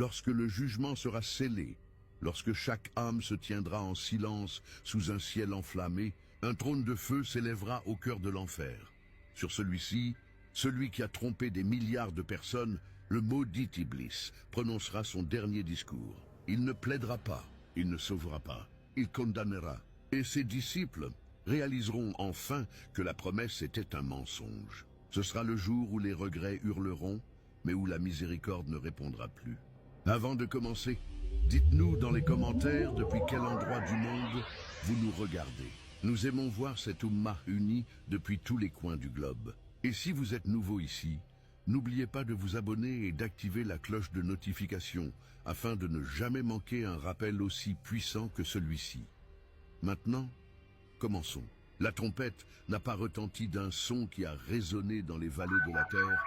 lorsque le jugement sera scellé, lorsque chaque âme se tiendra en silence sous un ciel enflammé, un trône de feu s'élèvera au cœur de l'enfer. Sur celui-ci, celui qui a trompé des milliards de personnes, le maudit Iblis, prononcera son dernier discours. Il ne plaidera pas, il ne sauvera pas, il condamnera. Et ses disciples réaliseront enfin que la promesse était un mensonge. Ce sera le jour où les regrets hurleront, mais où la miséricorde ne répondra plus. Avant de commencer, dites-nous dans les commentaires depuis quel endroit du monde vous nous regardez. Nous aimons voir cette Ummah unie depuis tous les coins du globe. Et si vous êtes nouveau ici, n'oubliez pas de vous abonner et d'activer la cloche de notification afin de ne jamais manquer un rappel aussi puissant que celui-ci. Maintenant, commençons. La trompette n'a pas retenti d'un son qui a résonné dans les vallées de la terre,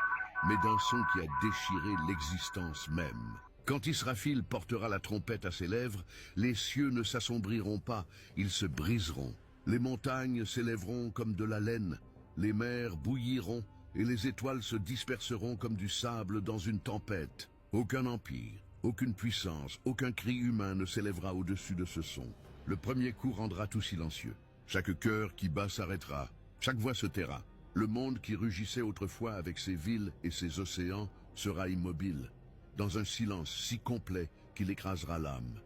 mais d'un son qui a déchiré l'existence même. Quand Israfil portera la trompette à ses lèvres, les cieux ne s'assombriront pas, ils se briseront. Les montagnes s'élèveront comme de la laine, les mers bouilliront et les étoiles se disperseront comme du sable dans une tempête. Aucun empire, aucune puissance, aucun cri humain ne s'élèvera au-dessus de ce son. Le premier coup rendra tout silencieux. Chaque cœur qui bat s'arrêtera, chaque voix se taira. Le monde qui rugissait autrefois avec ses villes et ses océans sera immobile, dans un silence si complet qu'il écrasera l'âme.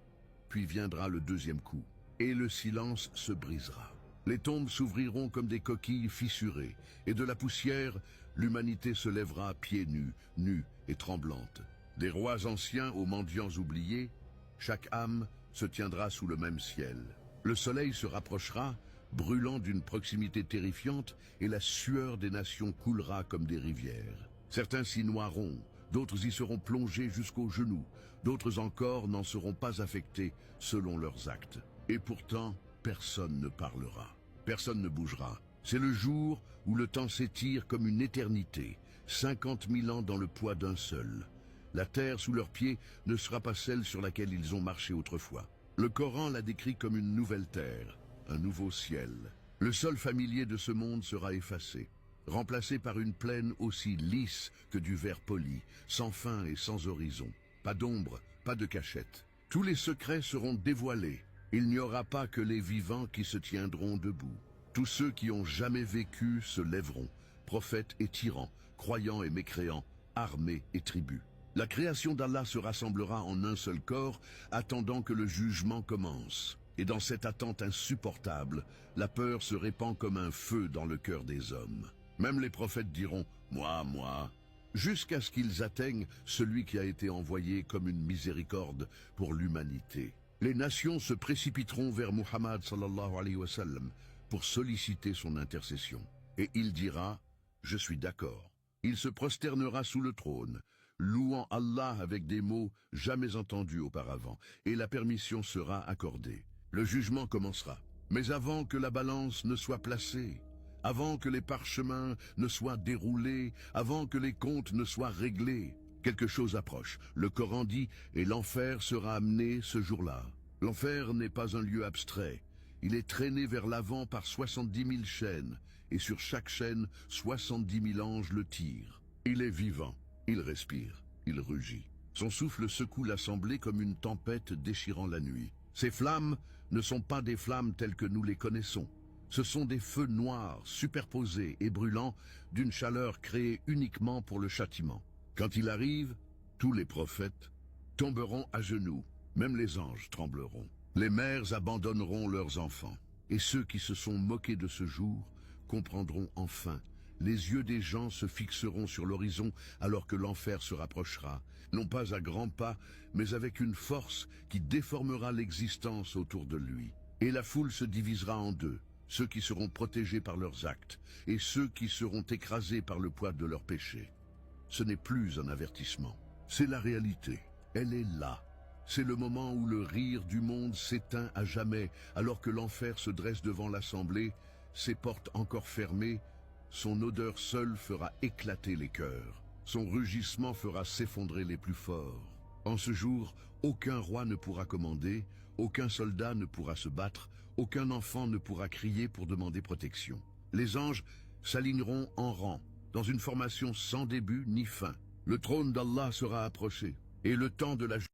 Puis viendra le deuxième coup, et le silence se brisera. Les tombes s'ouvriront comme des coquilles fissurées, et de la poussière, l'humanité se lèvera pieds nus, nue et tremblante. Des rois anciens aux mendiants oubliés, chaque âme se tiendra sous le même ciel. Le soleil se rapprochera, brûlant d'une proximité terrifiante, et la sueur des nations coulera comme des rivières. Certains s'y noieront, d'autres y seront plongés jusqu'aux genoux, d'autres encore n'en seront pas affectés selon leurs actes. Et pourtant, personne ne parlera, personne ne bougera. C'est le jour où le temps s'étire comme une éternité, 50 000 ans dans le poids d'un seul. La terre sous leurs pieds ne sera pas celle sur laquelle ils ont marché autrefois. Le Coran la décrit comme une nouvelle terre, un nouveau ciel. Le sol familier de ce monde sera effacé, remplacé par une plaine aussi lisse que du verre poli, sans fin et sans horizon. Pas d'ombre, pas de cachette. Tous les secrets seront dévoilés. Il n'y aura pas que les vivants qui se tiendront debout. Tous ceux qui ont jamais vécu se lèveront, prophètes et tyrans, croyants et mécréants, armées et tribus. La création d'Allah se rassemblera en un seul corps, attendant que le jugement commence. Et dans cette attente insupportable, la peur se répand comme un feu dans le cœur des hommes. Même les prophètes diront « moi », jusqu'à ce qu'ils atteignent celui qui a été envoyé comme une miséricorde pour l'humanité. Les nations se précipiteront vers Muhammad sallallahu alayhi wa sallam pour solliciter son intercession. Et il dira « je suis d'accord ». Il se prosternera sous le trône, louant Allah avec des mots jamais entendus auparavant, et la permission sera accordée. Le jugement commencera. Mais avant que la balance ne soit placée, avant que les parchemins ne soient déroulés, avant que les comptes ne soient réglés, quelque chose approche. Le Coran dit « et l'enfer sera amené ce jour-là ». L'enfer n'est pas un lieu abstrait. Il est traîné vers l'avant par 70 000 chaînes, et sur chaque chaîne, 70 000 anges le tirent. Il est vivant, il respire, il rugit. Son souffle secoue l'assemblée comme une tempête déchirant la nuit. Ces flammes ne sont pas des flammes telles que nous les connaissons. Ce sont des feux noirs, superposés et brûlants, d'une chaleur créée uniquement pour le châtiment. Quand il arrive, tous les prophètes tomberont à genoux, même les anges trembleront. Les mères abandonneront leurs enfants, et ceux qui se sont moqués de ce jour comprendront enfin. Les yeux des gens se fixeront sur l'horizon alors que l'enfer se rapprochera, non pas à grands pas, mais avec une force qui déformera l'existence autour de lui. Et la foule se divisera en deux, ceux qui seront protégés par leurs actes, et ceux qui seront écrasés par le poids de leurs péchés. Ce n'est plus un avertissement, c'est la réalité, elle est là. C'est le moment où le rire du monde s'éteint à jamais, alors que l'enfer se dresse devant l'assemblée, ses portes encore fermées. Son odeur seule fera éclater les cœurs. Son rugissement fera s'effondrer les plus forts. En ce jour, aucun roi ne pourra commander, aucun soldat ne pourra se battre, aucun enfant ne pourra crier pour demander protection. Les anges s'aligneront en rang, dans une formation sans début ni fin. Le trône d'Allah sera approché, et le temps de la